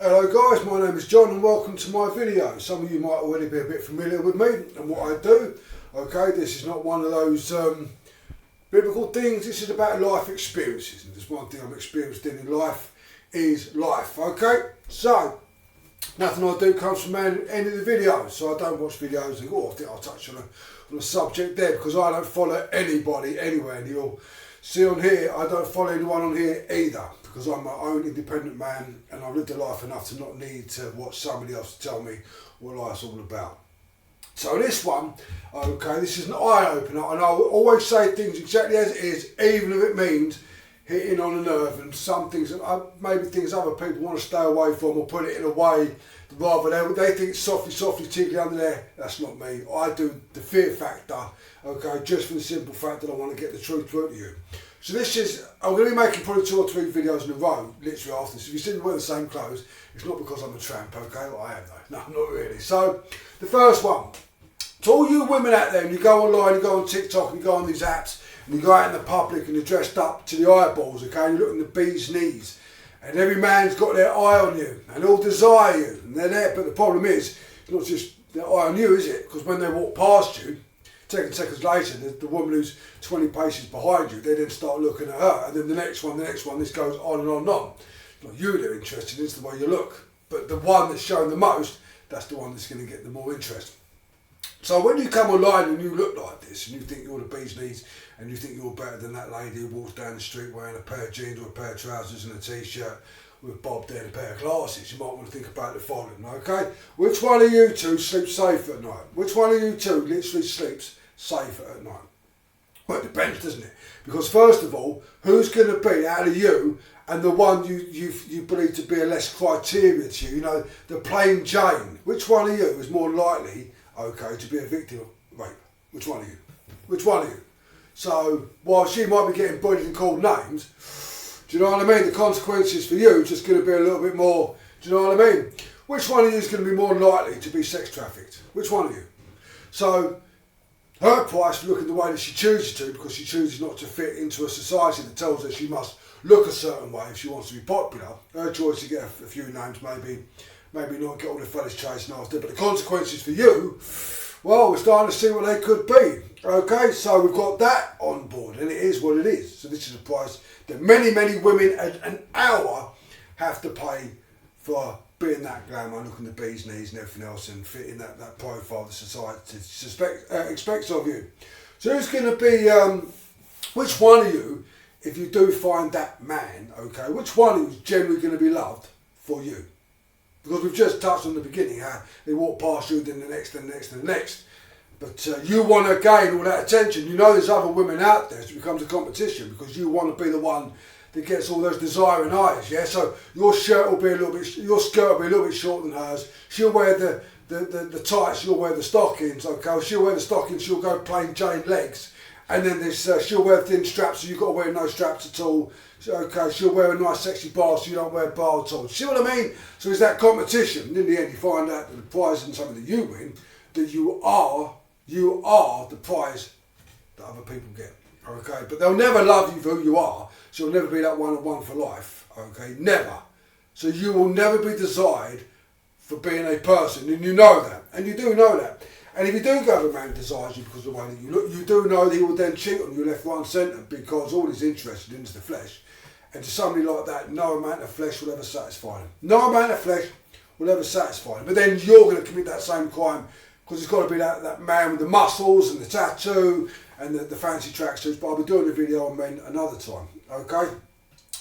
Hello guys, my name is John and welcome to my video. Some of you might already be a bit familiar with me and what I do. Okay, this is not one of those biblical things, this is about life experiences. And there's one thing I'm experienced in life is life. Okay, so nothing I do comes from the end of the video. So I don't watch videos and I think I'll touch on a subject there because I don't follow anybody anywhere. And you'll see on here, I don't follow anyone on here either, because I'm my own independent man and I've lived a life enough to not need to watch somebody else to tell me what life's all about. So this one, okay, this is an eye-opener, and I'll always say things exactly as it is, even if it means hitting on a nerve, and some things, maybe things other people want to stay away from or put it in a way rather they think it's softly tickly under there. That's not me. I do the fear factor, okay, just for the simple fact that I want to get the truth through to you. So this is, I'm going to be making probably 2 or 3 videos in a row, literally after this. If you see me wearing the same clothes, it's not because I'm a tramp, okay? Well, I am though. No, not really. So, the first one. To all you women out there, and you go online, you go on TikTok, and you go on these apps, and you go out in the public, and you're dressed up to the eyeballs, okay? And you're looking at the bee's knees. And every man's got their eye on you, and all desire you, and they're there. But the problem is, it's not just their eye on you, is it? Because when they walk past you, 10 seconds later, the woman who's 20 paces behind you, they then start looking at her, and then the next one, this goes on and on and on. It's not you they're interested in, it's the way you look. But the one that's shown the most, that's the one that's going to get the more interest. So when you come online and you look like this, and you think you're the bee's knees, and you think you're better than that lady who walks down the street wearing a pair of jeans or a pair of trousers and a t-shirt with Bob there and a pair of glasses, you might want to think about the following, okay? Which one of you two sleeps safer at night? Which one of you two literally sleeps safer at night? Well, it depends, doesn't it? Because first of all, who's going to be out of you and the one you believe to be a less criteria to you, you know, the plain Jane? Which one of you is more likely, okay, to be a victim of rape? Which one of you? Which one of you? So, while she might be getting bullied and called names, do you know what I mean? The consequences for you are just going to be a little bit more, do you know what I mean? Which one of you is going to be more likely to be sex trafficked? Which one of you? So, her price for looking the way that she chooses to, because she chooses not to fit into a society that tells her she must look a certain way if she wants to be popular. Her choice to get a few names, maybe not get all the fellas chasing after. But the consequences for you, well, we're starting to see what they could be. Okay, so we've got that on board, and it is what it is. So this is a price that many women an hour have to pay for being that glamour, looking the bee's knees and everything else, and fitting that profile the society expects of you. So who's going to be, which one of you, if you do find that man, okay, which one of you is generally going to be loved for you? Because we've just touched on the beginning how they walk past you, then the next, and the next, and the next. But you want to gain all that attention. You know there's other women out there, so it becomes a competition because you want to be the one that gets all those desiring eyes, yeah? So your skirt will be a little bit shorter than hers. She'll wear the tights, you'll wear the stockings, okay? She'll wear the stockings, she'll go plain Jane legs. And then this, she'll wear thin straps, so you've got to wear no straps at all. Okay, she'll wear a nice sexy bar, so you don't wear a bar at all. See what I mean? So it's that competition. And in the end, you find out that the prize isn't something that you win, that you are the prize that other people get. Okay, but they'll never love you for who you are, so you'll never be that one for life. Okay, never. So you will never be desired for being a person, and you know that, and you do know that. And if you do go with a man who desires you because of the way that you look, you do know that he will then cheat on you left, right and centre, because all he's interested in is the flesh. And to somebody like that, no amount of flesh will ever satisfy him. No amount of flesh will ever satisfy him. But then you're going to commit that same crime, because it's got to be that man with the muscles and the tattoo and the fancy tracksuits. But I'll be doing a video on men another time, okay?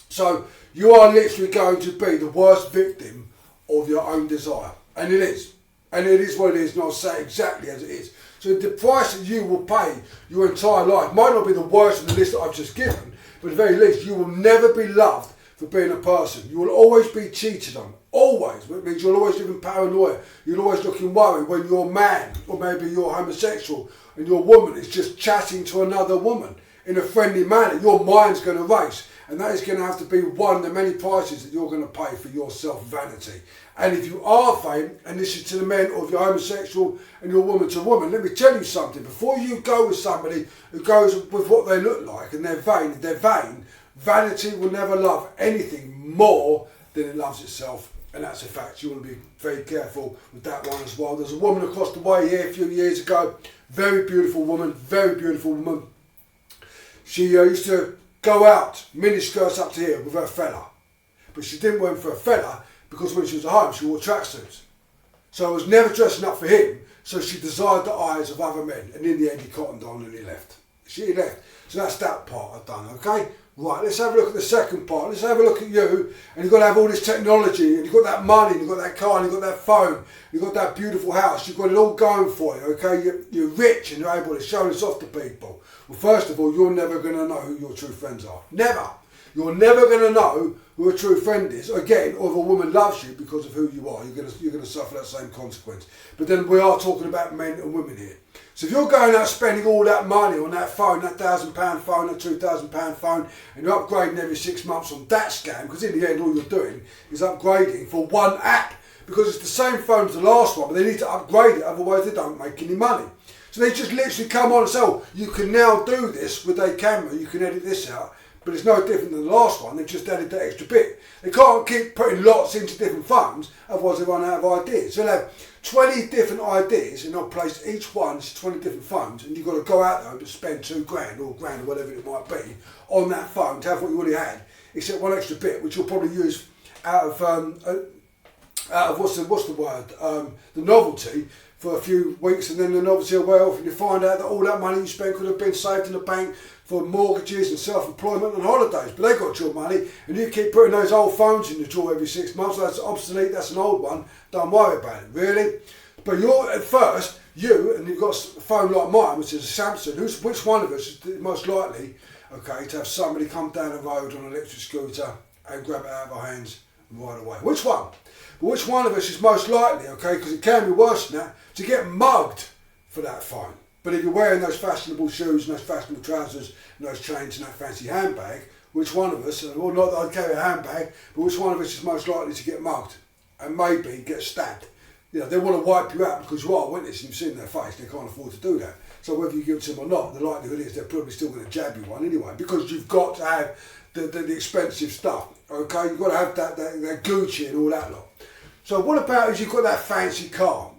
So you are literally going to be the worst victim of your own desire. And it is. And it is what it is, and I'll say exactly as it is. So the price that you will pay your entire life might not be the worst of the list that I've just given, but at the very least, you will never be loved for being a person. You will always be cheated on. Always. Which means you'll always live in paranoia. You'll always look in worry when your man, or maybe you're homosexual, and your woman is just chatting to another woman in a friendly manner. Your mind's going to race. And that is going to have to be one of the many prices that you're going to pay for your self-vanity. And if you are vain, and this is to the men, or if you're homosexual and you're woman to woman, let me tell you something. Before you go with somebody who goes with what they look like and they're vain, vanity will never love anything more than it loves itself. And that's a fact. You want to be very careful with that one as well. There's a woman across the way here a few years ago. Very beautiful woman. Very beautiful woman. She used to go out, miniskirts up to here with her fella. But she didn't went for a fella because when she was at home she wore tracksuits. So I was never dressing up for him. So she desired the eyes of other men. And in the end he cottoned on and he left. She left. So that's that part I've done, okay? Right, let's have a look at the second part. Let's have a look at you, and you've got to have all this technology, and you've got that money, and you've got that car, and you've got that phone, you've got that beautiful house, you've got it all going for you, okay? You're rich and you're able to show this off to people. Well, first of all, you're never going to know who your true friends are. Never. You're never going to know who a true friend is, again, or if a woman loves you because of who you are, you're going to suffer that same consequence. But then we are talking about men and women here. So if you're going out spending all that money on that phone, that £1,000 phone, that £2,000 phone, and you're upgrading every 6 months on that scam, because in the end all you're doing is upgrading for one app, because it's the same phone as the last one, but they need to upgrade it, otherwise they don't make any money. So they just literally come on and say, oh, you can now do this with a camera, you can edit this out, but it's no different than the last one, they've just added that extra bit. They can't keep putting lots into different phones, otherwise they run out of ideas. So they'll have 20 different ideas and they'll place each one to 20 different phones, and you've got to go out there and spend £2,000 or £1,000 or whatever it might be on that phone to have what you already had, except one extra bit which you'll probably use out of what's the word, the novelty for a few weeks, and then the novelty will wear off and you find out that all that money you spent could have been saved in the bank for mortgages and self-employment and holidays, but they got your money and you keep putting those old phones in the drawer every 6 months. So that's obsolete, that's an old one, don't worry about it, really. But you're at first, and you've got a phone like mine, which is a Samsung, which one of us is most likely, okay, to have somebody come down the road on an electric scooter and grab it out of our hands and ride away? Which one? But which one of us is most likely, okay, because it can be worse than that, to get mugged for that phone? But if you're wearing those fashionable shoes and those fashionable trousers and those chains and that fancy handbag, which one of us, well, not that I'd carry a handbag, but which one of us is most likely to get mugged and maybe get stabbed? You know, they want to wipe you out because you are a witness and you've seen their face, they can't afford to do that. So whether you give it to them or not, the likelihood is they're probably still going to jab you one anyway, because you've got to have the expensive stuff, okay? You've got to have that Gucci and all that lot. So what about if you've got that fancy car?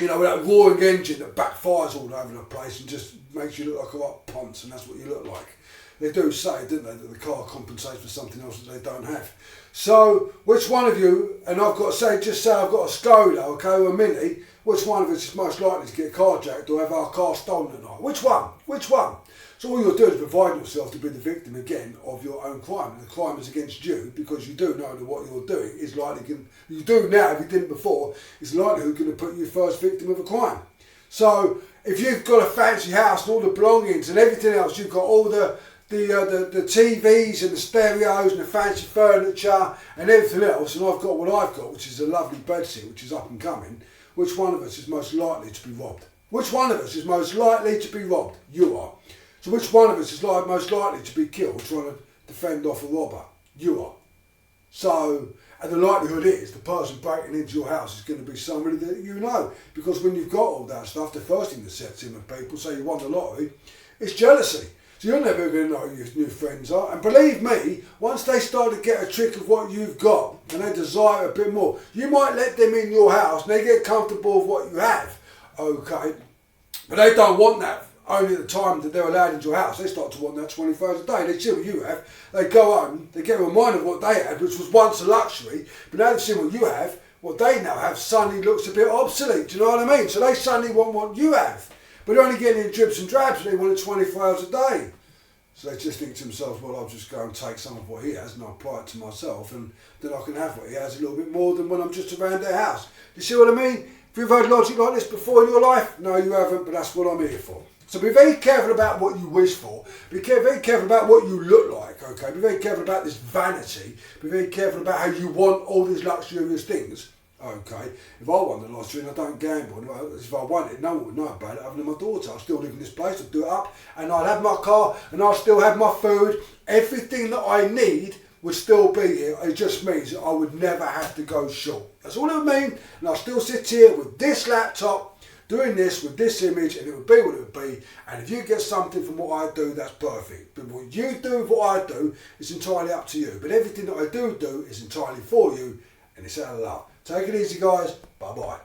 You know, with that roaring engine that backfires all over the place and just makes you look like a lot of ponce, and that's what you look like. They do say, don't they, that the car compensates for something else that they don't have. So, which one of you, and I've got to say, just say I've got a Skoda, okay, or a Mini, which one of us is most likely to get carjacked or have our car stolen at night? Which one? Which one? So all you're doing is providing yourself to be the victim again of your own crime. And the crime is against you because you do know that what you're doing is likely, you do now if you didn't before, it's likely who's going to put you first victim of a crime. So if you've got a fancy house and all the belongings and everything else, you've got all the TVs and the stereos and the fancy furniture and everything else, and I've got what I've got, which is a lovely bedsit which is up and coming, which one of us is most likely to be robbed? Which one of us is most likely to be robbed? You are. So which one of us is most likely to be killed trying to defend off a robber? You are. So, and the likelihood is the person breaking into your house is going to be somebody that you know, because when you've got all that stuff, the first thing that sets in with people, say you won the lottery, is jealousy. So you're never going to know who your new friends are. And believe me, once they start to get a trick of what you've got and they desire a bit more, you might let them in your house and they get comfortable with what you have, okay? But they don't want that only at the time that they're allowed into your house. They start to want that 24 hours a day. They see what you have, they go home, they get reminded of what they had, which was once a luxury, but now they've seen what you have, what they now have suddenly looks a bit obsolete, do you know what I mean? So they suddenly want what you have, but they're only getting in dribs and drabs and they want it 24 hours a day. So they just think to themselves, well, I'll just go and take some of what he has and I'll apply it to myself, and then I can have what he has a little bit more than when I'm just around their house. You see what I mean? If you've heard logic like this before in your life, no you haven't, but that's what I'm here for. So be very careful about what you wish for. Be very careful about what you look like, okay? Be very careful about this vanity. Be very careful about how you want all these luxurious things, okay? If I won the lottery and I don't gamble, if I won it, no one would know about it other than my daughter. I'll still live in this place, I'll do it up, and I'll have my car, and I'll still have my food. Everything that I need would still be here. It just means that I would never have to go short. That's all it would mean, and I'll still sit here with this laptop, doing this with this image, and it would be what it would be. And if you get something from what I do, that's perfect. But what you do with what I do is entirely up to you. But everything that I do is entirely for you, and it's out of love. Take it easy, guys. Bye bye.